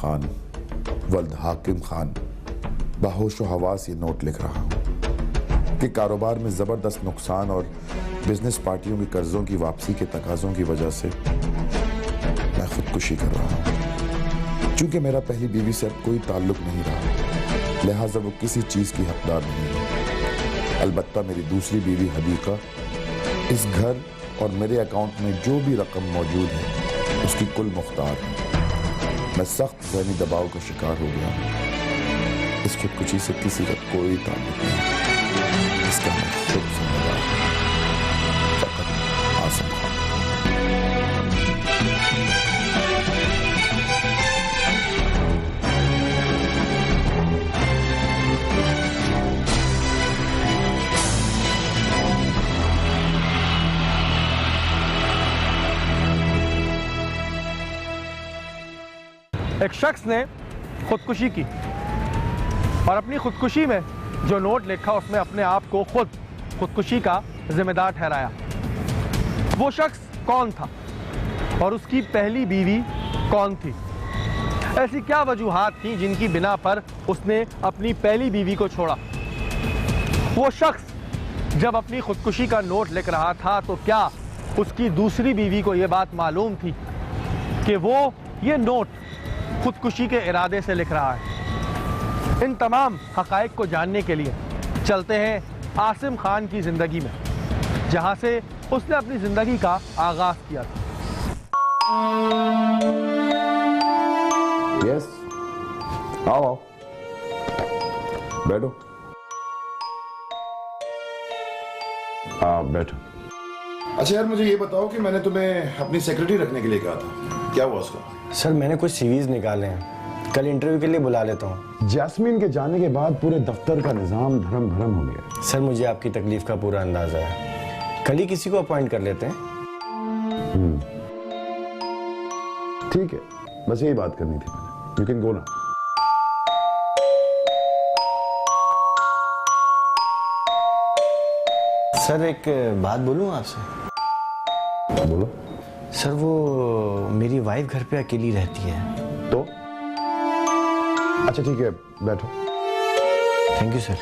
खान वल्द हाकिम खान बाहोश व हवास ये नोट लिख रहा हूँ कि कारोबार में ज़बरदस्त नुकसान और बिजनेस पार्टियों के कर्जों की वापसी के तकाज़ों की वजह से मैं खुदकुशी कर रहा हूँ। चूंकि मेरा पहली बीवी से अब कोई ताल्लुक नहीं रहा, लिहाजा वो किसी चीज़ की हकदार नहीं है। अलबत्ता मेरी दूसरी बीवी हदीका इस घर और मेरे अकाउंट में जो भी रकम मौजूद है उसकी कुल मुख्तार है। मैं सख्त ज़हनी दबाव का शिकार हो गया हूँ। इस खुदकुशी से किसी का कोई ताल्लुक नहीं, इसका मैं खुद जिम्मेदार हूँ। फकत आसिम खान। एक शख्स ने खुदकुशी की और अपनी खुदकुशी में जो नोट लिखा उसमें अपने आप को खुदकुशी का जिम्मेदार ठहराया। वो शख्स कौन था और उसकी पहली बीवी कौन थी? ऐसी क्या वजूहात थी जिनकी बिना पर उसने अपनी पहली बीवी को छोड़ा? वो शख्स जब अपनी खुदकुशी का नोट लिख रहा था तो क्या उसकी दूसरी बीवी को यह बात मालूम थी कि वो ये नोट खुदकुशी के इरादे से लिख रहा है? इन तमाम हक़ाइक़ को जानने के लिए चलते हैं आसिम खान की ज़िंदगी में, जहाँ से उसने अपनी ज़िंदगी का आगाज़ किया था। यस, आओ बैठो। बैठो। अच्छा यार, मुझे ये बताओ कि मैंने तुम्हें अपनी सेक्रेटरी रखने के लिए कहा था, क्या हुआ उसका? सर मैंने कुछ सीवीज निकाले हैं, कल इंटरव्यू के लिए बुला लेता हूँ। जैस्मीन के जाने के बाद पूरे दफ्तर का निजाम धर्म भरम हो गया। सर मुझे आपकी तकलीफ का पूरा अंदाजा है, कल ही किसी को अपॉइंट कर लेते हैं। ठीक है, बस यही बात करनी थी मैंने। यू कैन गो ना। सर एक बात बोलूं आपसे? बोलो। सर वो मेरी वाइफ घर पे अकेली रहती है। तो अच्छा ठीक है, बैठो। Thank you sir.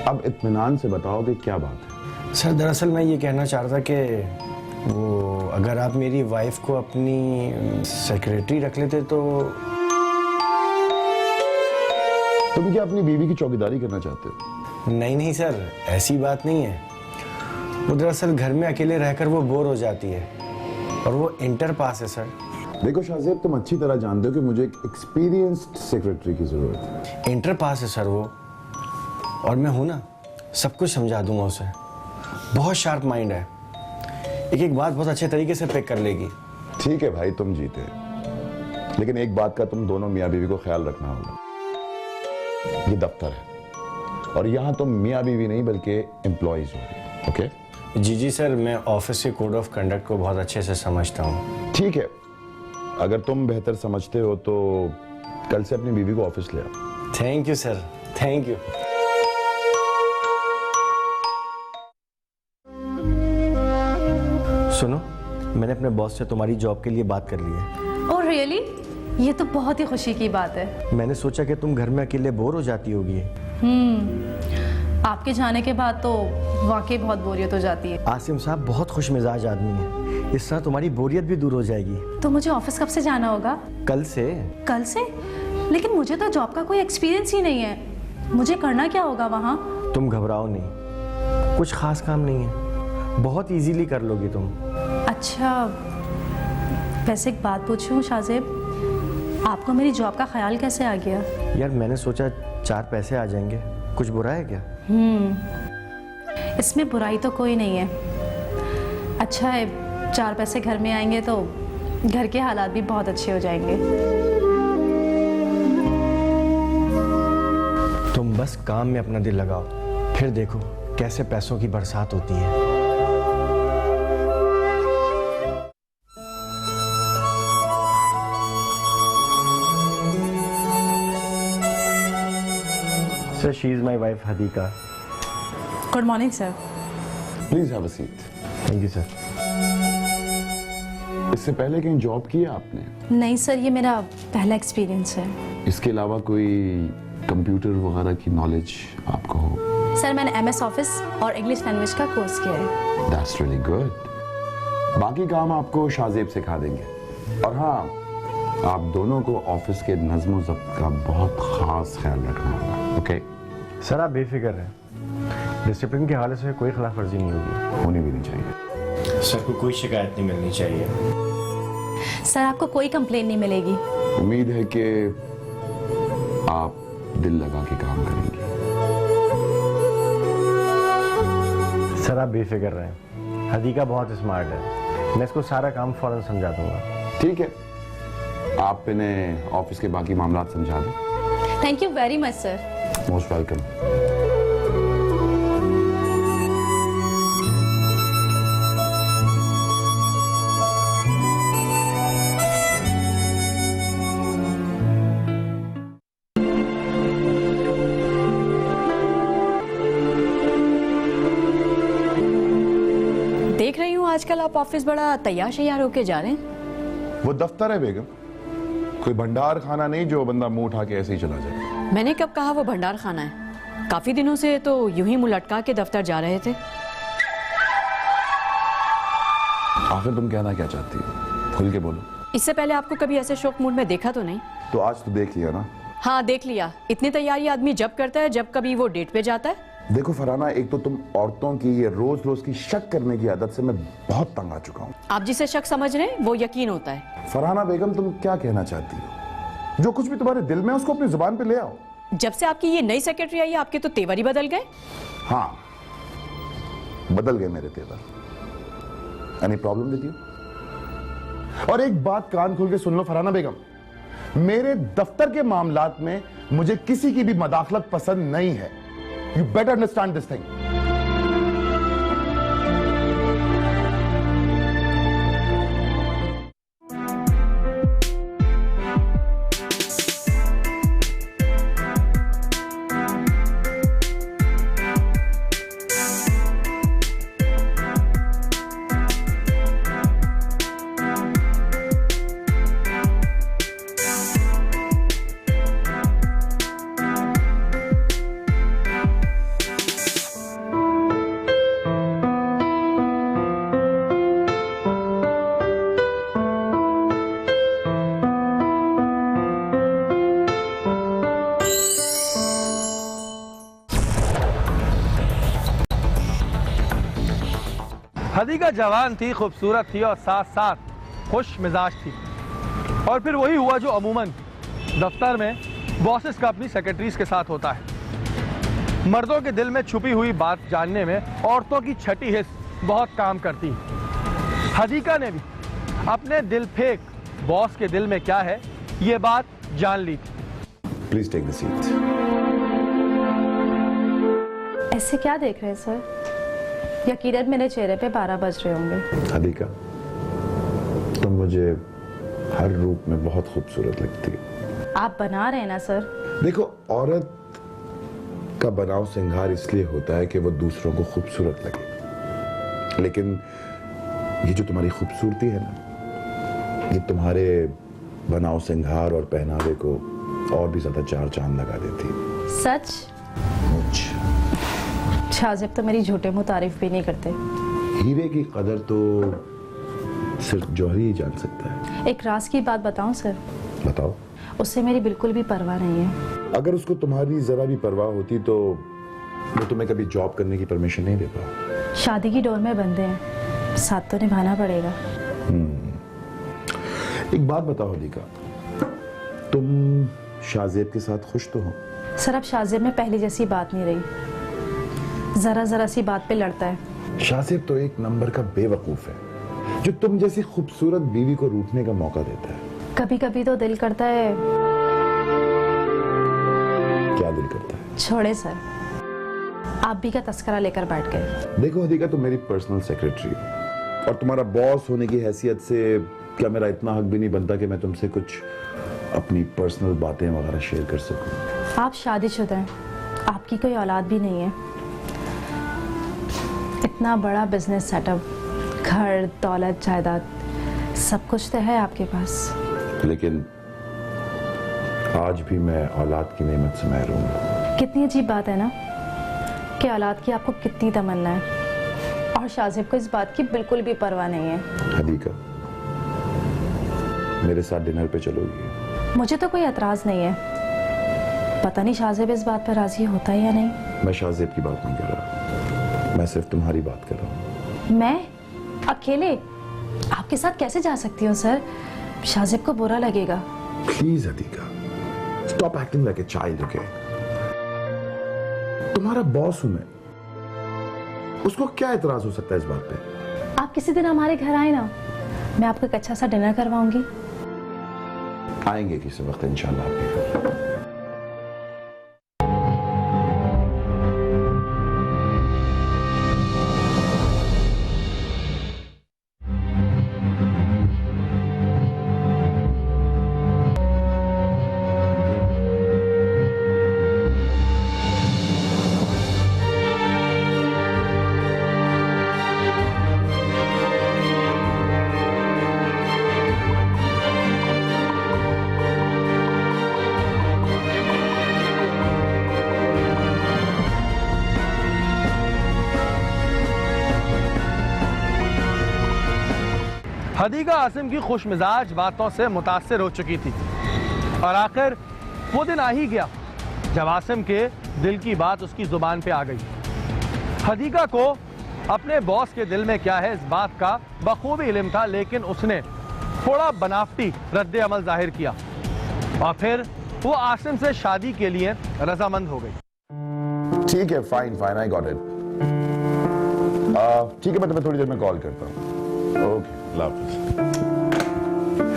अब इत्मीनान से बताओ कि क्या बात है। सर दरअसल मैं ये कहना चाह रहा था कि वो अगर आप मेरी वाइफ को अपनी सेक्रेटरी रख लेते तो। तुम क्या अपनी बीवी की चौकीदारी करना चाहते हो? नहीं नहीं सर, ऐसी बात नहीं है। वो दरअसल घर में अकेले रहकर वो बोर हो जाती है और वो इंटर पास है सर। देखो शाहजेब, तुम अच्छी तरह जानते हो कि मुझे एक एक्सपीरियंस्ड सेक्रेटरी की जरूरत है। इंटर पास है सर वो, और मैं हूं ना, सब कुछ समझा दूंगा उसे। बहुत शार्प माइंड है, एक एक बात बहुत अच्छे तरीके से पिक कर लेगी। ठीक है भाई, तुम जीते, लेकिन एक बात का तुम दोनों मियाँ बीवी को ख्याल रखना होगा। ये दफ्तर है और यहाँ तुम मियाँ बीवी नहीं बल्कि एम्प्लॉइज हो। ओके? जी जी सर, मैं ऑफिस के कोड ऑफ कंडक्ट को बहुत अच्छे से समझता हूँ। ठीक है, अगर तुम बेहतर समझते हो तो कल से अपनी बीवी को ऑफिस ले आओ। Thank you sir, thank you. सुनो, मैंने अपने बॉस से तुम्हारी जॉब के लिए बात कर ली है। Oh really? ये तो बहुत ही खुशी की बात है। मैंने सोचा कि तुम घर में अकेले बोर हो जाती होगी। आपके जाने के बाद तो वाकई बहुत बोरियत हो जाती है। आसिम साहब बहुत खुश मिजाज आदमी है, इस तरह तुम्हारी बोरियत भी दूर हो जाएगी। तो मुझे ऑफिस कब से जाना होगा? कल से। कल से? लेकिन मुझे तो जॉब का कोई एक्सपीरियंस ही नहीं है, मुझे करना क्या होगा वहाँ? तुम घबराओ नहीं, कुछ खास काम नहीं है, बहुत इजीली कर लोगी तुम। अच्छा, वैसे एक बात पूछूं शाहजेब, आपको मेरी जॉब का ख्याल कैसे आ गया? यार मैंने सोचा 4 पैसे आ जाएंगे, कुछ बुरा है क्या? इसमें बुराई तो कोई नहीं है। अच्छा है, 4 पैसे घर में आएंगे तो घर के हालात भी बहुत अच्छे हो जाएंगे। तुम बस काम में अपना दिल लगाओ, फिर देखो कैसे पैसों की बरसात होती है। Sir, she is my wife, Hadika. Good morning sir. Please have a seat. Thank you, sir. इससे पहले कहीं जॉब की है आपने? नहीं सर, ये मेरा पहला एक्सपीरियंस है। इसके अलावा कोई कंप्यूटर वगैरह की नॉलेज आपको हो? सर मैंने MS ऑफिस और इंग्लिश लैंग्वेज का कोर्स किया है। That's really good. बाकी काम आपको शाहजेब सिखा देंगे। और हाँ, आप दोनों को ऑफिस के नज्म ज़ब्त का बहुत खास ख्याल रखना होगा। ओके? सर आप बेफिक्र रहें, डिसिप्लिन के हालत से कोई खिलाफ वर्जी नहीं होगी। होनी भी नहीं चाहिए। सर को कोई शिकायत नहीं मिलनी चाहिए। सर आपको कोई कंप्लेन नहीं मिलेगी। उम्मीद है कि आप दिल लगा के काम करेंगे। सर आप बेफिक्र रहें, हदीका बहुत स्मार्ट है, मैं इसको सारा काम फौरन समझा दूंगा। ठीक है, आप इन्हें ऑफिस के बाकी मामला समझा दें। Thank you very much sir. Most welcome. देख रही हूँ आजकल आप ऑफिस बड़ा तैयार शैयार होके जा रहे हैं। वो दफ्तर है बेगम, कोई भंडार खाना नहीं जो बंदा मुंह उठा के ऐसे ही चला जाए। मैंने कब कहा वो भंडार खाना है? काफी दिनों से तो यूं ही मुंह लटका के दफ्तर जा रहे थे। आखिर तुम कहना क्या चाहती हो? खुल के बोलो। इससे पहले आपको कभी ऐसे शौक मूड में देखा तो नहीं? तो आज तो देख लिया ना। हाँ देख लिया। इतनी तैयारी आदमी जब करता है जब कभी वो डेट पे जाता है। देखो फरहाना, एक तो तुम औरतों की ये रोज रोज की शक करने की आदत से मैं बहुत तंग आ चुका हूँ। आप जिसे शक समझ रहे हैं वो यकीन होता है। फरहाना बेगम, तुम क्या कहना चाहती हो? जो कुछ भी तुम्हारे दिल में है उसको अपनी जुबान पे ले आओ। जब से आपकी ये नई सेक्रेटरी आई है आपके तो तेवर ही बदल गए। हाँ, बदल गए मेरे तेवर। Any problem with you? और एक बात कान खोल के सुन लो फरहाना बेगम, मेरे दफ्तर के मामलात में मुझे किसी की भी मदाखलत पसंद नहीं है। You better understand this thing. Hadika जवान थी, खूबसूरत थी और साथ साथ खुश मिजाज थी। और फिर वही हुआ जो अमूमन दफ्तर में बॉसेस का अपनी सेक्रेटरीज के साथ होता है। मर्दों के दिल में छुपी हुई बात जानने में औरतों की छठी हिस्स बहुत काम करती है। हदीका ने भी अपने दिल फेंक बॉस के दिल में क्या है ये बात जान ली थी। Please take the seat. ऐसे क्या देख रहे हैं सर? यकीनन मेरे चेहरे पे 12 बज रहे होंगे। हदीका, तुम मुझे हर रूप में बहुत खूबसूरत लगती है। आप बना रहे हैं ना सर? देखो, औरत का बनाव श्रृंगार इसलिए होता है कि वो दूसरों को खूबसूरत लगे, लेकिन ये जो तुम्हारी खूबसूरती है ना, ये तुम्हारे बनाव श्रृंगार और पहनावे को और भी ज्यादा चार चांद लगा देती है। सच? मुझ शाहजेब तो मेरी झूठे मुंह तारीफ भी नहीं करते। हीरे की कदर तो सिर्फ जौहरी ही जान सकता है। एक राज की बात बताऊं सर? बताओ। उससे मेरी बिल्कुल भी परवाह नहीं है। अगर उसको तुम्हारी जरा भी परवाह होती तो वो तुम्हें कभी जॉब करने की परमिशन नहीं देता। शादी की डोर में बंधे हैं, साथ तो निभाना पड़ेगा। एक बात बताओ हदीका, तुम शाहजेब के साथ खुश तो हो? सर अब शाहजेब में पहले जैसी बात नहीं रही, जरा जरा सी बात पे लड़ता है। शाहजेब तो एक नंबर का बेवकूफ है जो तुम जैसी खूबसूरत बीवी को रूठने का मौका देता है। कभी कभी तो दिल करता है। क्या दिल करता है? छोड़े सर, आप भी का तस्करा लेकर बैठ गए। देखो हदीका, तुम मेरी पर्सनल सेक्रेटरी और तुम्हारा बॉस होने की हैसियत से क्या मेरा इतना हक भी नहीं बनता कि मैं तुमसे कुछ अपनी पर्सनल बातें वगैरह शेयर कर सकूं? आप शादीशुदा हैं, आपकी कोई औलाद भी नहीं है। इतना बड़ा बिजनेस सेटअप, घर, दौलत, जायदाद सब कुछ तो है आपके पास। लेकिन आज भी मैं औलाद की नेमत से महरूम हूं। कितनी अजीब बात है ना कि औलाद की आपको कितनी तमन्ना है और शाहजेब को इस बात की बिल्कुल भी परवाह नहीं है। हदीका, मेरे साथ डिनर पे चलोगी? मुझे तो कोई एतराज नहीं है, पता नहीं शाहजेब इस बात पर राजी होता है या नहीं। मैं शाहजेब की बात नहीं कर रहा, मैं सिर्फ तुम्हारी बात कर रहा हूँ। मैं अकेले आपके साथ कैसे जा सकती हूँ सर? शाहजेब को बुरा लगेगा। Please Hadika, stop acting like a child, okay? तुम्हारा बॉस हूं मैं, उसको क्या एतराज हो सकता है इस बात पे? आप किसी दिन हमारे घर आए ना, मैं आपको एक अच्छा सा डिनर करवाऊंगी। आएंगे किसी वक्त इंशाल्लाह आपके घर। हदीका आसिम की खुशमिजाज बातों से मुतासिर हो चुकी थी और आखिर वो दिन आ ही गया जब आसिम के दिल की बात उसकी जुबान पे आ गई। हदीका को अपने बॉस के दिल में क्या है इस बात का बखूबी इल्म था, लेकिन उसने थोड़ा बनावटी रद्द अमल जाहिर किया और फिर वो आसिम से शादी के लिए रजामंद हो गई। ठीक है, fine fine, I got it. ठीक है, मैं तुम्हें थोड़ी देर में कॉल करता हूँ। Okay, love.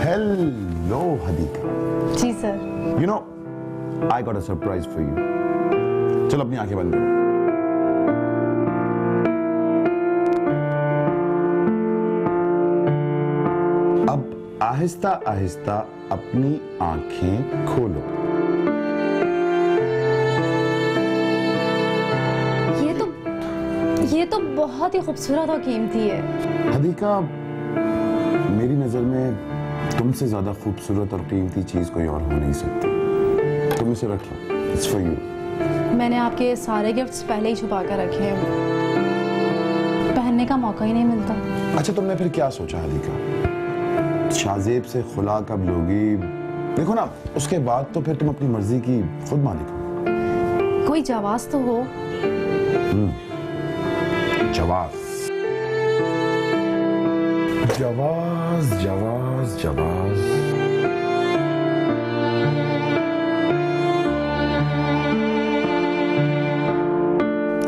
हेलो हदीका। जी sir. You know, I got a surprise for you. चलो अपनी आंखें बंद करो। अब आहिस्ता आहिस्ता अपनी आंखें खोलो। ये तो बहुत ही खूबसूरत और कीमती है। हदीका, मेरी नजर में तुमसे ज्यादा खूबसूरत और कीमती चीज कोई और हो नहीं सकती। तुम इसे रख लो, इट्स फॉर यू। मैंने आपके सारे गिफ्ट्स पहले ही छुपा कर रखे हैं, पहनने का मौका ही नहीं मिलता। अच्छा, तुमने फिर क्या सोचा हदीका? शाहजेब से खुला कब लोगी? देखो ना, उसके बाद तो फिर तुम अपनी मर्जी की खुद मालिक हो। कोई जवाब तो हो। जवाब, जवाब, जवाब, जवाब।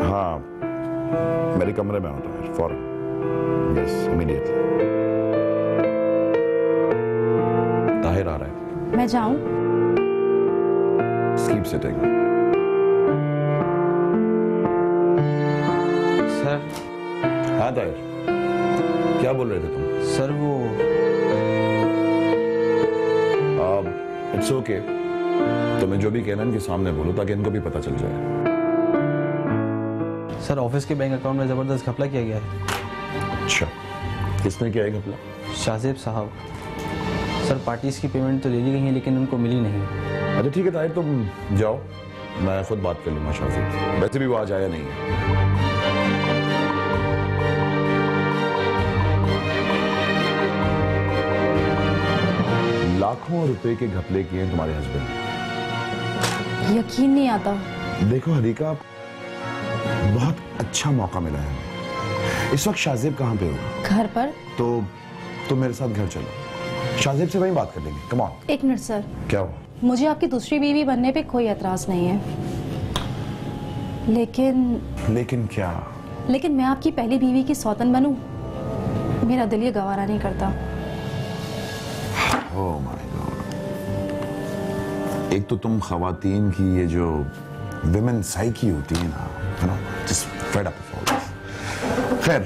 हाँ, मेरे कमरे में होता है फौरन। Yes, immediately. ताहिर आ रहा है। मैं जाऊं? Keep sitting. सर। हाँ ताहिर, क्या बोल रहे थे तुम? सर वो इट्स ओके, तुम्हें जो भी कहना है इनके सामने बोलो ताकि इनको भी पता चल जाए। सर, ऑफिस के बैंक अकाउंट में जबरदस्त घपला किया गया है। अच्छा, किसने किया है घपला? शाहजेब साहब। सर, पार्टीज की पेमेंट तो ले ली गई है लेकिन उनको मिली नहीं। अच्छा ठीक है ताहिर, तुम जाओ, मैं खुद बात कर लूंगा शाहजेब से। वैसे भी वो आज आया नहीं है। लाखों रुपए के घपले किए हैं तुम्हारे हस्बैंड ने। यकीन नहीं आता। देखो हदीका, बहुत अच्छा मौका मिला है हमें। इस वक्त शाहजेब कहाँ पे होगा? घर पर। तो तुम मेरे साथ घर चलो, शाहजेब से वहीं बात कर लेंगे। Come on. एक मिनट सर। क्या हुआ? मुझे आपकी दूसरी बीवी बनने पे कोई एतराज नहीं है, लेकिन क्या? लेकिन मैं आपकी पहली बीवी की सौतन बनूं, मेरा दिल ये गवारा नहीं करता। ओह माय गॉड, एक तो तुम खवातीन की ये जो विमेन साइकी होती है ना, you know, just fed up with all this. खैर,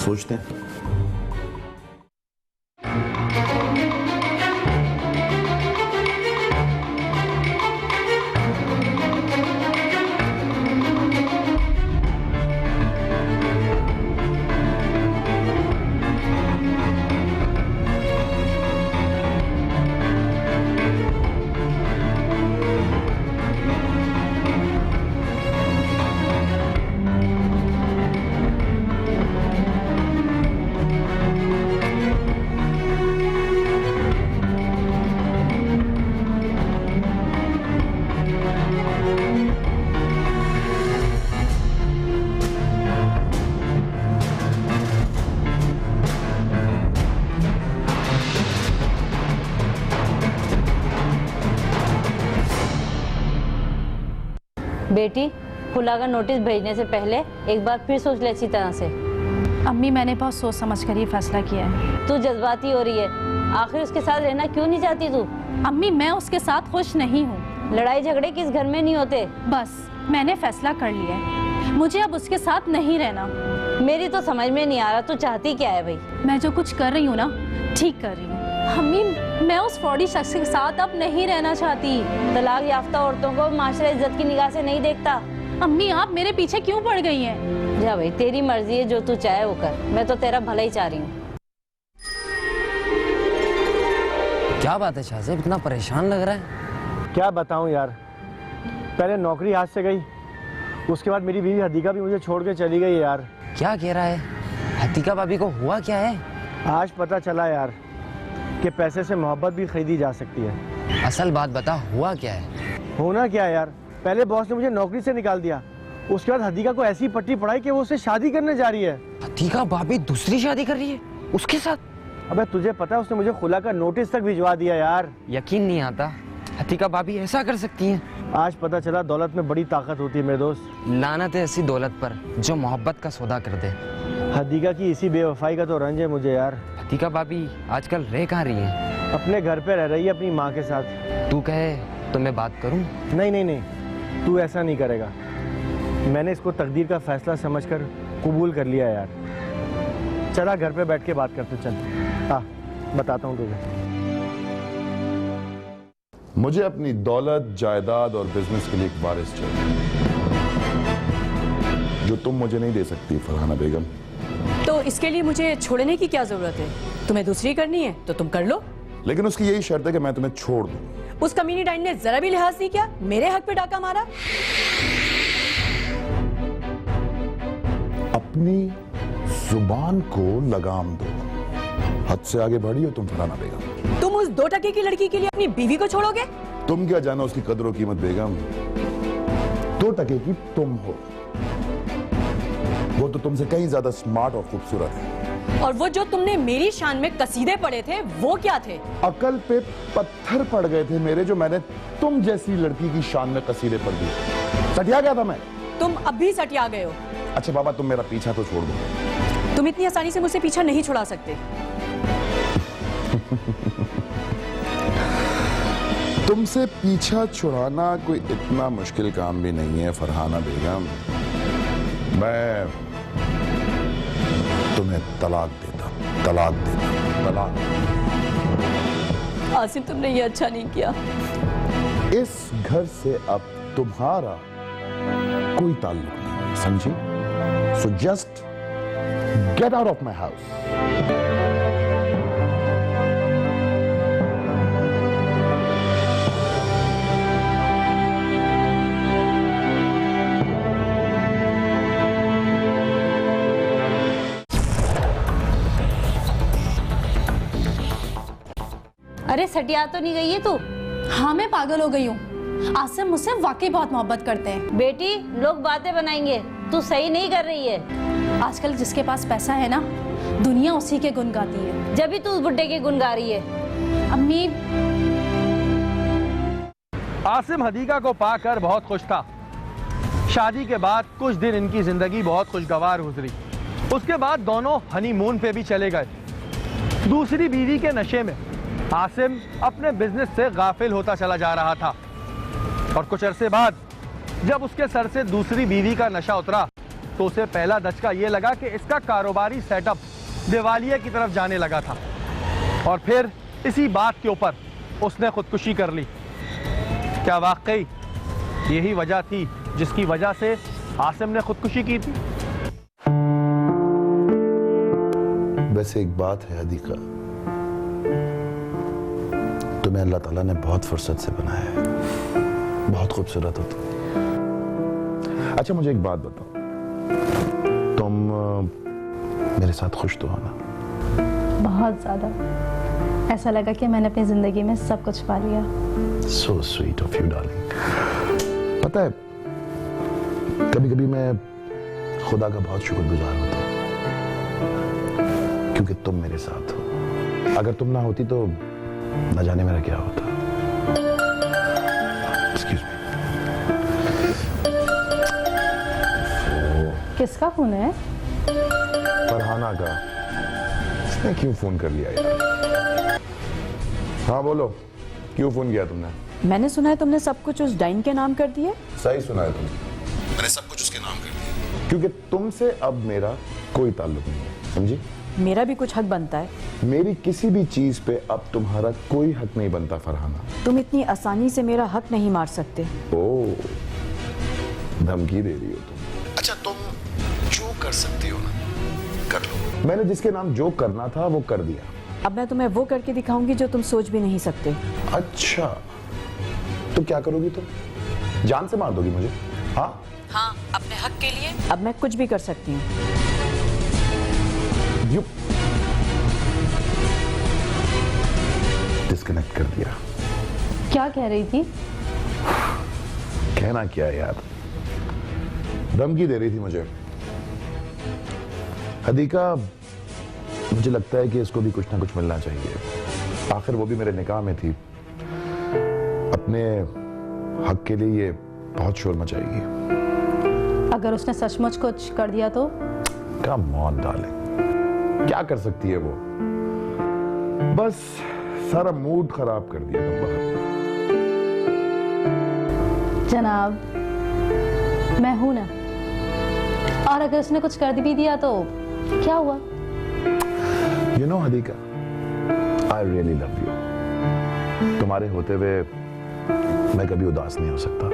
सोचते हैं। बेटी, खुला का नोटिस भेजने से पहले एक बार फिर सोच ले अच्छी तरह से। अम्मी मैंने बहुत सोच समझ कर ये फैसला किया है। तू जज्बाती हो रही है, आखिर उसके साथ रहना क्यों नहीं चाहती तू? अम्मी मैं उसके साथ खुश नहीं हूँ। लड़ाई झगड़े किस घर में नहीं होते। बस मैंने फैसला कर लिया है, मुझे अब उसके साथ नहीं रहना। मेरी तो समझ में नहीं आ रहा तू चाहती क्या है भाई? मैं जो कुछ कर रही हूँ ना, ठीक कर रही हूँ। अम्मी मैं उस फ्रॉडी शख्स के साथ अब नहीं रहना चाहती। तलाक याफ्ता औरतों को माशरा इज्जत की निगाह से नहीं देखता। अम्मी आप मेरे पीछे क्यों पड़ गई हैं? जा भाई, तेरी मर्जी है, जो तू चाहे वो कर, मैं तो तेरा भला ही चाह रही हूँ। क्या बात है शाहजेब, इतना परेशान लग रहा है? क्या बताऊं यार, पहले नौकरी हाथ से गई, उसके बाद मेरी बीवी हदीका भी मुझे छोड़ के चली गई यार। क्या कह रहा है? हतीका भाभी को हुआ क्या है? आज पता चला यार कि पैसे से मोहब्बत भी खरीदी जा सकती है। असल बात बता, हुआ क्या है? होना क्या यार, पहले बॉस ने मुझे नौकरी से निकाल दिया, उसके बाद हदीका को ऐसी पट्टी पड़ाई कि वो उससे शादी करने जा रही है। हतीका भाभी दूसरी शादी कर रही है उसके साथ? अबे तुझे पता है उसने मुझे खुला का नोटिस तक भिजवा दिया यार। यकीन नहीं आता, हतीका भाभी ऐसा कर सकती हैं? आज पता चला दौलत में बड़ी ताकत होती है मेरे दोस्त। लानत है ऐसी दौलत पर जो मोहब्बत का सौदा कर दे। हदीका की इसी बेवफाई का तो रंज है मुझे यार। हतीका भाभी आजकल रह कहाँ रही है? अपने घर पे रह रही है अपनी माँ के साथ। तू कहे तो मैं बात करूं? नहीं नहीं नहीं, तू ऐसा नहीं करेगा। मैंने इसको तकदीर का फैसला समझकर कबूल कर लिया यार। चला घर पे बैठ के बात करते, चल हाँ बताता हूँ तुझे। मुझे अपनी दौलत, जायदाद और बिजनेस के लिए एक वारिस चाहिए, जो तुम मुझे नहीं दे सकती फरहाना बेगम। तो इसके लिए मुझे छोड़ने की क्या जरूरत है? तुम्हें दूसरी करनी है तो तुम कर लो, लेकिन उसकी यही शर्त है कि मैं तुम्हें छोड़ दूं। उस कमीनी डाइन ने जरा भी लिहाज नहीं किया, मेरे हक पे डाका मारा। अपनी जुबान को लगाम दो, हद से आगे बढ़ी हो तुम फरहाना बेगम। तुम उस 2 टके की लड़की के लिए अपनी बीवी को छोड़ोगे? तुम क्या जानो उसकी कदर और कीमत बेगम। 2 टके की तुम हो, वो तो तुमसे कहीं ज्यादा स्मार्ट और खूबसूरत है। और वो जो तुमने मेरी शान में कसीदे पढ़े थे वो क्या थे? अकल पे पत्थर पड़ गए थे मेरे, जो मैंने तुम जैसी लड़की की शान में कसीदे पढ़ दिए। सटिया गया था मैं। तुम अब भी सटिया गए हो। अच्छा बाबा, तुम मेरा पीछा तो छोड़ दो। तुम इतनी आसानी से मुझसे पीछा नहीं छुड़ा सकते। तुमसे पीछा छुड़ाना कोई इतना मुश्किल काम भी नहीं है फरहाना बेगम। मैं तुम्हें तलाक देता, तलाक। आसिम, तुमने ये अच्छा नहीं किया। इस घर से अब तुम्हारा कोई ताल्लुक नहीं, समझी? So just get out of my house. अरे सटिया तो नहीं गई है तू? हाँ मैं पागल हो गई हूँ, आसिम मुझसे वाकई बहुत मोहब्बत करते हैं। बेटी, लोग बातें बनाएंगे, तू सही नहीं कर रही है। आजकल जिसके पास पैसा है ना, दुनिया उसी के गुण गाती है। जब भी तू उस बुड्ढे के गुण गा रही है। अम्मी आसिम हदीका को पाकर बहुत खुश था। शादी के बाद कुछ दिन इनकी जिंदगी बहुत खुशगवार गुजरी। उसके बाद दोनों हनीमून पे भी चले गए। दूसरी बीवी के नशे में आसिम अपने बिजनेस से गाफिल होता चला जा रहा था और कुछ अरसे बाद जब उसके सर से दूसरी बीवी का नशा उतरा तो उसे पहला धचका ये लगा कि इसका कारोबारी सेटअप दिवालिये की तरफ जाने लगा था और फिर इसी बात के ऊपर उसने खुदकुशी कर ली। क्या वाकई यही वजह थी जिसकी वजह से आसिम ने खुदकुशी की थी? वैसे एक बात है हदीका, तुम्हें अल्लाह ताला ने बहुत फुर्सत से बनाया है, बहुत खूबसूरत हो तुम। अच्छा मुझे एक बात बताओ, तुम मेरे साथ खुश तो हो ना? बहुत ज्यादा। ऐसा लगा कि मैंने अपनी जिंदगी में सब कुछ पा लिया। So sweet of you, darling. पता है कभी कभी मैं खुदा का बहुत शुक्रगुजार होता हूँ क्योंकि तुम मेरे साथ हो। अगर तुम ना होती तो न जाने मेरा क्या होता। Excuse me. किसका फोन है? फरहाना का। इसने क्यों फोन कर लिया यार? हाँ बोलो, क्यों फोन किया तुमने? मैंने सुना है तुमने सब कुछ उस डाइन के नाम कर दिया। सही सुना है तुमने, मैंने सब कुछ उसके नाम कर दिया, क्योंकि तुमसे अब मेरा कोई ताल्लुक नहीं है, समझी? मेरा भी कुछ हक बनता है। मेरी किसी भी चीज पे अब तुम्हारा कोई हक नहीं बनता फरहाना। तुम इतनी आसानी से मेरा हक नहीं मार सकते। ओ, धमकी दे रही हो तुम? अच्छा, तुम जो कर सकती हो ना, कर लो। मैंने जिसके नाम जो करना था वो कर दिया। अब मैं तुम्हें वो करके दिखाऊंगी जो तुम सोच भी नहीं सकते। अच्छा, तो क्या करोगी तुम? जान से मार दोगी मुझे? हाँ हाँ, अपने हक के लिए अब मैं कुछ भी कर सकती हूँ। यू डिस्कनेक्ट कर दिया। क्या कह रही थी? कहना क्या है यार, धमकी दे रही थी मुझे। हदीका, मुझे लगता है कि इसको भी कुछ ना कुछ मिलना चाहिए। आखिर वो भी मेरे निकाह में थी। अपने हक के लिए ये बहुत शोर मचाएगी। अगर उसने सचमुच कुछ कर दिया तो? कम ऑन डार्लिंग, क्या कर सकती है वो? बस सारा मूड खराब कर दिया जनाब, मैं हूं ना, और अगर उसने कुछ कर भी दिया तो क्या हुआ? You know Hadika, I really love you. तुम्हारे होते हुए मैं कभी उदास नहीं हो सकता।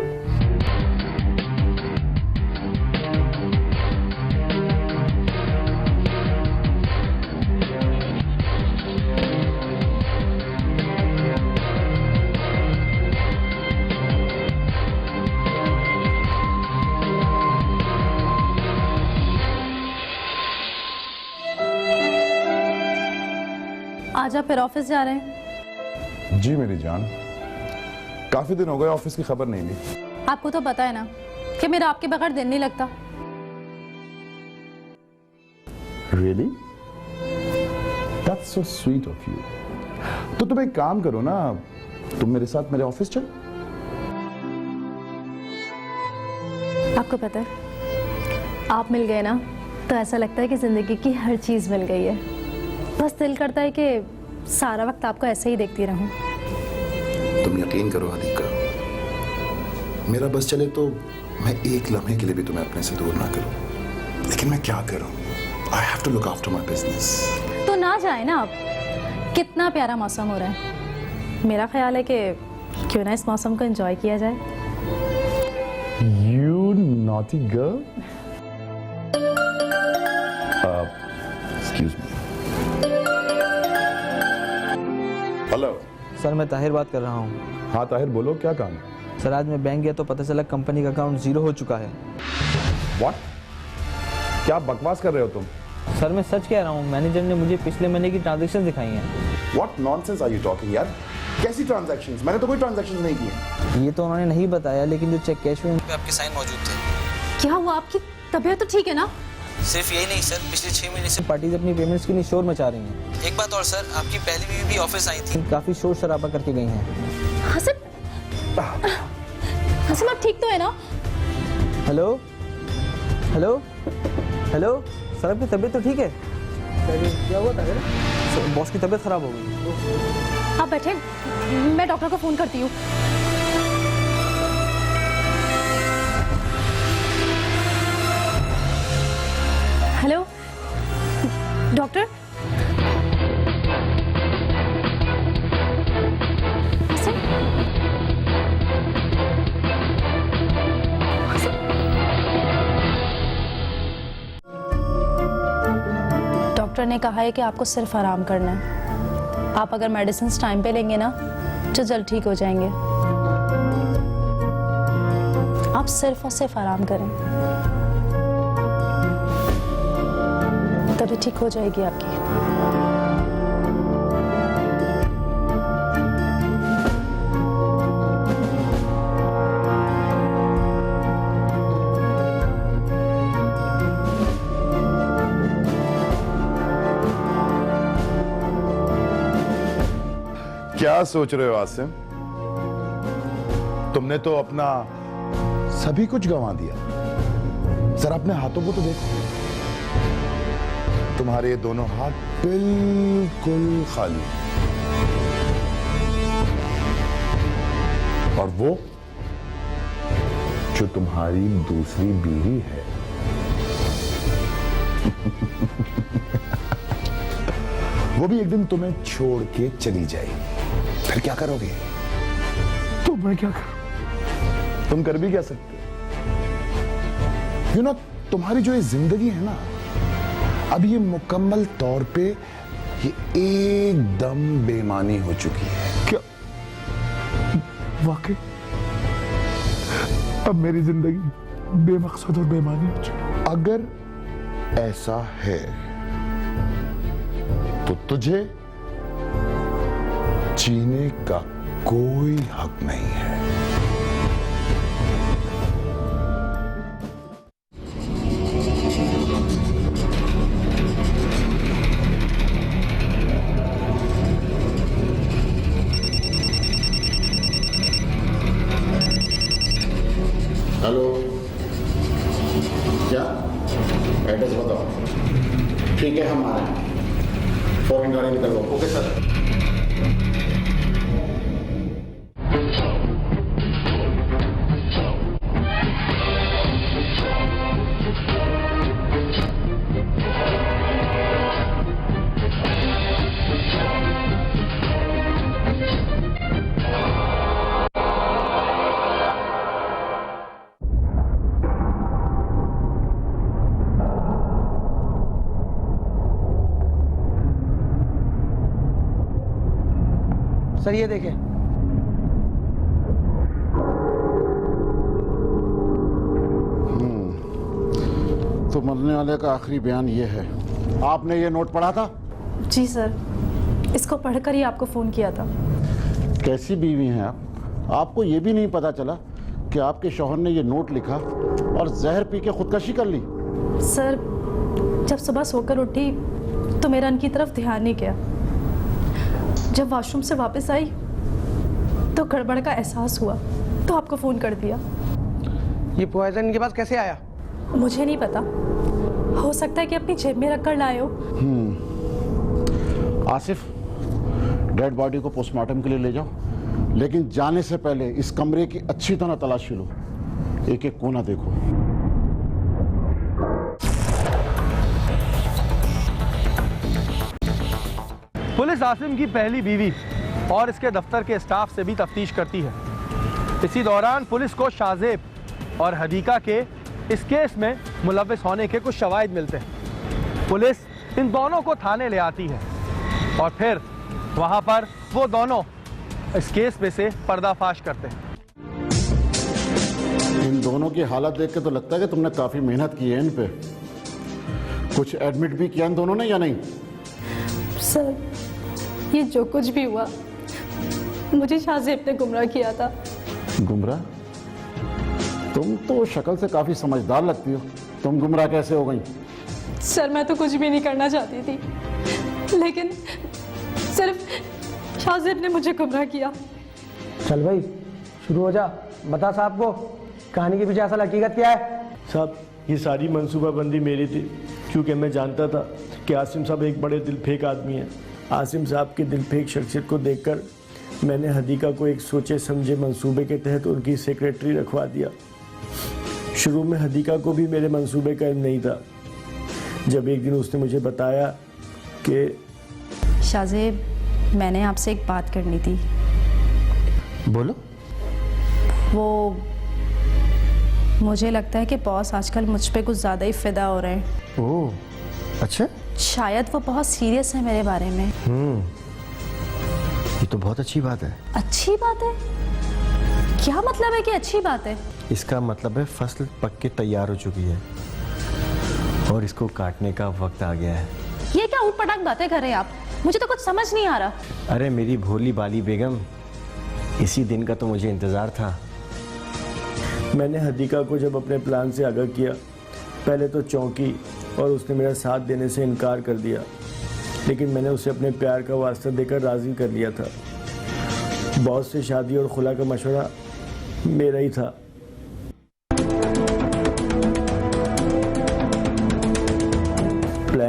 आज आप फिर ऑफिस जा रहे हैं? जी मेरी जान, काफी दिन हो गए ऑफिस की खबर नहीं ली। आपको तो पता है ना कि मेरा आपके बगैर दिन नहीं लगता। Really? That's so sweet of you. तो तुम एक काम करो ना, तुम मेरे साथ मेरे ऑफिस चलो। आपको पता है, आप मिल गए ना तो ऐसा लगता है कि जिंदगी की हर चीज मिल गई है। बस दिल करता है कि सारा वक्त आपको ऐसे ही देखती रहूं। तुम यकीन करो हदीका, मेरा बस चले तो मैं एक लम्हे के लिए भी तुम्हें अपने से दूर ना करूं, लेकिन मैं क्या करूं? I have to look after my business. तो ना जाए ना आप। कितना प्यारा मौसम हो रहा है। मेरा ख्याल है कि क्यों ना इस मौसम को एंजॉय किया जाए। You naughty girl. Excuse me. Hello sir, मैं ताहिर बात कर रहा हूँ। हाँ ताहिर, बोलो क्या काम है? सर, आज मैं बैंक गया तो पता चला कंपनी का अकाउंट जीरो हो चुका है। What? क्या बकवास कर रहे हो तुम? सर, मैं सच कह रहा हूँ। मैनेजर ने मुझे पिछले महीने की ट्रांजैक्शन दिखाई हैं। What nonsense are you talking यार? कैसी ट्रांजैक्शंस? मैंने तो कोई ट्रांजैक्शंस नहीं की। ये तो उन्होंने नहीं बताया, लेकिन जो चेक कैश हुए उन पे आपके साइन मौजूद थे। क्या हुआ? आपकी तबीयत तो ठीक है ना? सिर्फ यही नहीं सर, पिछले 6 महीने से पार्टीज अपनी पेमेंट्स के लिए शोर मचा रही हैं। एक बात और सर, आपकी पहली बीवी भी ऑफिस आई थी, काफी शोर शराबा करके गई हैं। हसन आप ठीक तो है ना? हेलो हेलो हेलो सर, आपकी तबीयत तो ठीक है? क्या हुआ था? सर, बॉस की तबीयत खराब हो गई। आप बैठे, मैं डॉक्टर को फोन करती हूँ। Hello doctor. डॉक्टर ने कहा है कि आपको सिर्फ आराम करना है। आप अगर मेडिसिन टाइम पे लेंगे ना तो जल्द ठीक हो जाएंगे। आप सिर्फ और सिर्फ आराम करें, तभी ठीक हो जाएगी आपकी। क्या सोच रहे हो आसिम? तुमने तो अपना सभी कुछ गंवा दिया, जरा अपने हाथों को तो देखो, तुम्हारे ये दोनों हाथ बिल्कुल खाली, और वो जो तुम्हारी दूसरी बीवी है वो भी एक दिन तुम्हें छोड़ के चली जाएगी, फिर क्या करोगे? तो मैं क्या करूं? तुम कर भी क्या सकते? यू नो, तुम्हारी जो ये जिंदगी है ना, अब ये मुकम्मल तौर पे ये एकदम बेमानी हो चुकी है। क्या वाकई अब मेरी जिंदगी बेमकसद और बेमानी हो चुकी? अगर ऐसा है तो तुझे जीने का कोई हक नहीं है। हेलो, क्या एड्रेस बताओ। ठीक है, हम आ रहे हैं, फौरन गाड़ी निकलवाओ। Okay sir. सर ये देखें। तो मरने वाले का आखिरी बयान ये है। आपने ये नोट पढ़ा था? जी सर, इसको पढ़कर ही आपको फ़ोन किया था। कैसी बीवी हैं आप? आपको ये भी नहीं पता चला कि आपके शौहर ने ये नोट लिखा और जहर पी के खुदकशी कर ली? सर, जब सुबह सोकर उठी तो मेरा उनकी तरफ ध्यान नहीं गया। जब वॉशरूम से वापस आई तो गड़बड़ का एहसास हुआ तो आपको फ़ोन कर दिया। ये पॉइजन इनके पास कैसे आया? मुझे नहीं पता, हो सकता है कि अपनी जेब में रख कर लाए हो। आसिफ, डेड बॉडी को पोस्टमार्टम के लिए ले जाओ, लेकिन जाने से पहले इस कमरे की अच्छी तरह तलाशी लो, एक एक कोना देखो। पुलिस आसिम की पहली बीवी और इसके दफ्तर के स्टाफ से भी तफ्तीश करती है। इसी दौरान पुलिस को शाहजेब और हदीका के इस केस में मुलव्विस होने के कुछ शवाहिद मिलते हैं। पुलिस इन दोनों को थाने ले आती है और फिर वहां पर वो दोनों इस केस में से पर्दाफाश करते हैं। इन दोनों की हालत देख के तो लगता है कि तुमने काफी मेहनत की है इन पे। कुछ एडमिट भी किया इन दोनों ने या नहीं? सर, ये जो कुछ भी हुआ मुझे शाहजेब ने गुमराह किया था। गुमराह? तुम तो शक्ल से काफी समझदार लगती हो, तुम गुमराह कैसे हो गई? सर, मैं तो कुछ भी नहीं करना चाहती थी, लेकिन सिर्फ शाहजेब ने मुझे गुमराह किया। चल भाई शुरू हो जा, बता साहब को कहानी के पीछे असल हकीकत क्या है। साहब, ये सारी मंसूबाबंदी मेरी थी, क्योंकि मैं जानता था कि आसिम साहब एक बड़े दिलफेक आदमी हैं। आसिम साहब की दिलफेक शख्सियत को देखकर मैंने हदीका को एक सोचे समझे मंसूबे के तहत उनकी सेक्रेटरी रखवा दिया। शुरू में हदीका को भी मेरे मंसूबे का इल्म नहीं था। जब एक दिन उसने मुझे बताया कि शाहजेब, मैंने आपसे एक बात करनी थी। बोलो। वो मुझे लगता है कि बॉस आजकल मुझ पे कुछ ज़्यादा ही फिदा हो रहे हैं। ओह, अच्छा। शायद वो बहुत सीरियस है मेरे बारे में। ये तो बहुत अच्छी बात है। अच्छी बात है? क्या मतलब है कि अच्छी बात है? इसका मतलब है फसल पक के तैयार हो चुकी है और इसको काटने का वक्त आ गया है। ये क्या ऊट-पटांग बातें कर रहे हैं आप? मुझे तो कुछ समझ नहीं आ रहा। अरे मेरी भोली बाली बेगम, इसी दिन का तो मुझे इंतज़ार था। मैंने हदीका को जब अपने प्लान से आगाह किया, पहले तो चौंकी और उसने मेरा साथ देने से इनकार कर दिया, लेकिन मैंने उसे अपने प्यार का वास्ता देकर राज़ी कर लिया था। बॉस से शादी और खुला का मशवरा मेरा ही था।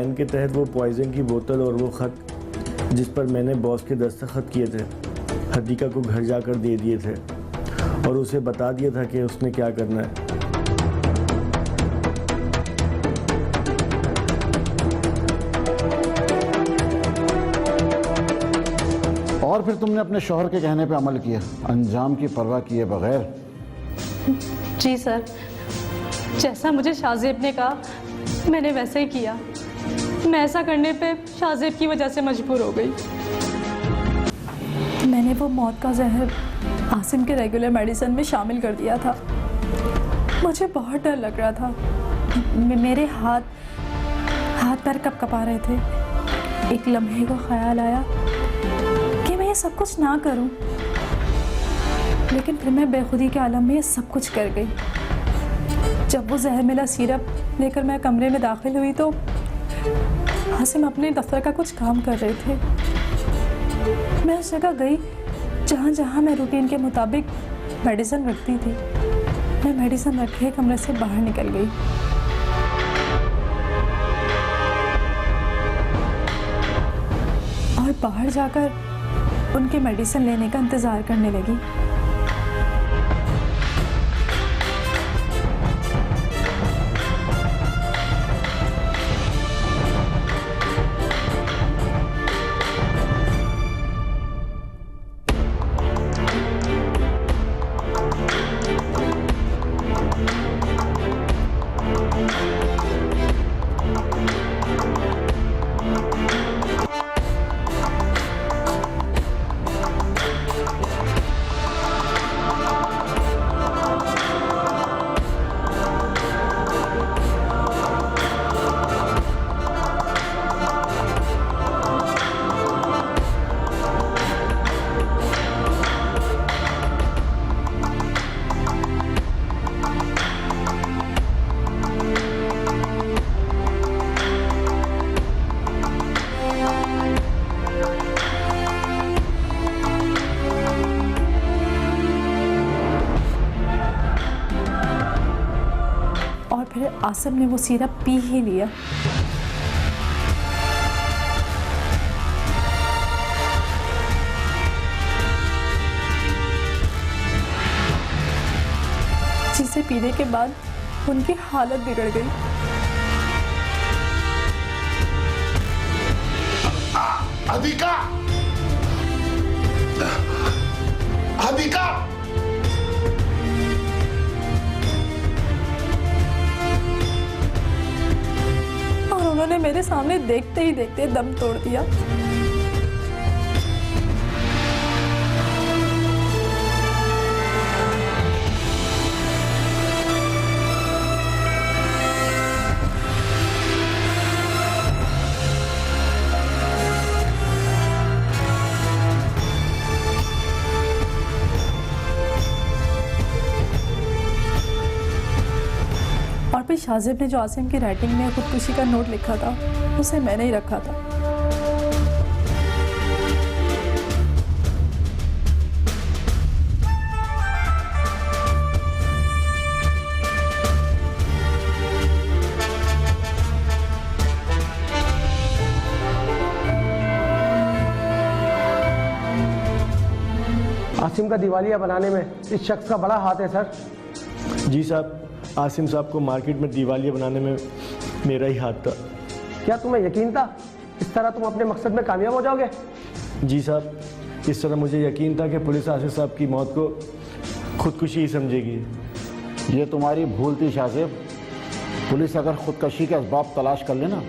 प्लान के तहत वो पॉइजन की बोतल और वो ख़त जिस पर मैंने बॉस के दस्तखत किए थे हदीका को घर जाकर दे दिए थे और उसे बता दिया था कि उसने क्या करना है। और फिर तुमने अपने शौहर के कहने पे अमल किया, अंजाम की परवाह किए बगैर। जी सर, जैसा मुझे शाहजेब ने कहा मैंने वैसे ही किया। मैं ऐसा करने पे शाहजेब की वजह से मजबूर हो गई। मैंने वो मौत का जहर आसिम के रेगुलर मेडिसिन में शामिल कर दिया था। मुझे बहुत डर लग रहा था। मेरे हाथ पैर कपकपा रहे थे। एक लम्हे को ख्याल आया कि मैं ये सब कुछ ना करूं, लेकिन फिर मैं बेखुदी के आलम में ये सब कुछ कर गई। जब वो जहर मिला सिरप लेकर मैं कमरे में दाखिल हुई तो आसिम अपने दफ्तर का कुछ काम कर रहे थे। मैं उस जगह गई जहाँ मैं रूटीन के मुताबिक मेडिसिन रखती थी। मैं मेडिसिन रखे कमरे से बाहर निकल गई। और बाहर जाकर उनके मेडिसिन लेने का इंतज़ार करने लगी। आसिम ने वो सिरप पी ही लिया। जिसे पीने के बाद उनकी हालत बिगड़ गई। हदीका! हदीका! उन्होंने मेरे सामने देखते ही देखते दम तोड़ दिया। और फिर शाहजेब ने जो आसिम की राइटिंग में खुदकुशी का नोट लिखा था उसे मैंने ही रखा था। आसिम का दिवालिया बनाने में इस शख्स का बड़ा हाथ है सर। जी साहब, आसिम साहब को मार्केट में दिवालिया बनाने में मेरा ही हाथ था। क्या तुम्हें यकीन था इस तरह तुम अपने मकसद में कामयाब हो जाओगे? जी साहब, इस तरह मुझे यकीन था कि पुलिस आसिफ साहब की मौत को खुदकुशी ही समझेगी। ये तुम्हारी भूल थी शाहजेब। पुलिस अगर खुदकशी के असबाब तलाश कर लेना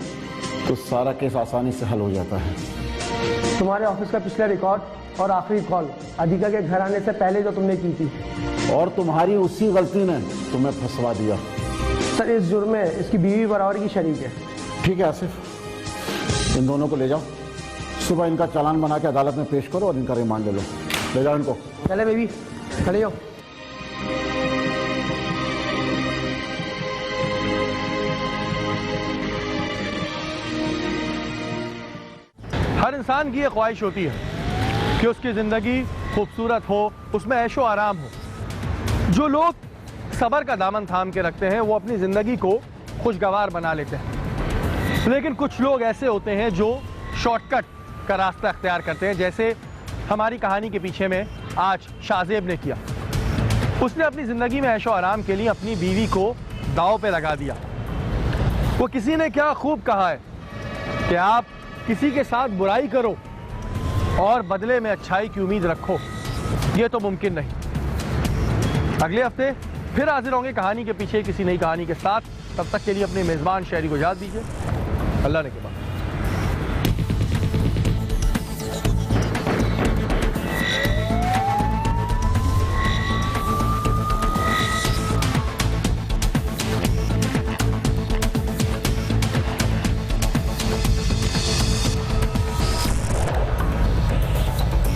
तो सारा केस आसानी से हल हो जाता है। तुम्हारे ऑफिस का पिछला रिकॉर्ड और आखिरी कॉल अधिका के घर आने से पहले जो तुमने की थी, और तुम्हारी उसी गलती ने तुम्हें फंसवा दिया। सर इस जुर्म में इसकी बीवी बराबर की शरीक है। ठीक है आसिफ, इन दोनों को ले जाओ, सुबह इनका चालान बना के अदालत में पेश करो और इनका रिमांड ले लो। ले जाओ इनको। चले बेबी, खड़े हो। हर इंसान की ये ख्वाहिश होती है कि उसकी ज़िंदगी खूबसूरत हो, उसमें ऐशो आराम हो। जो लोग सब्र का दामन थाम के रखते हैं वो अपनी ज़िंदगी को खुशगवार बना लेते हैं। लेकिन कुछ लोग ऐसे होते हैं जो शॉर्टकट का रास्ता अख्तियार करते हैं, जैसे हमारी कहानी के पीछे में आज शाहजेब ने किया। उसने अपनी ज़िंदगी में ऐशो आराम के लिए अपनी बीवी को दांव पे लगा दिया। वो किसी ने क्या खूब कहा है कि आप किसी के साथ बुराई करो और बदले में अच्छाई की उम्मीद रखो, ये तो मुमकिन नहीं। अगले हफ्ते फिर हाजिर होंगे कहानी के पीछे किसी नई कहानी के साथ। तब तक के लिए अपने मेज़बान शायरी को याद दीजिए। अल्लाह ने के बाद।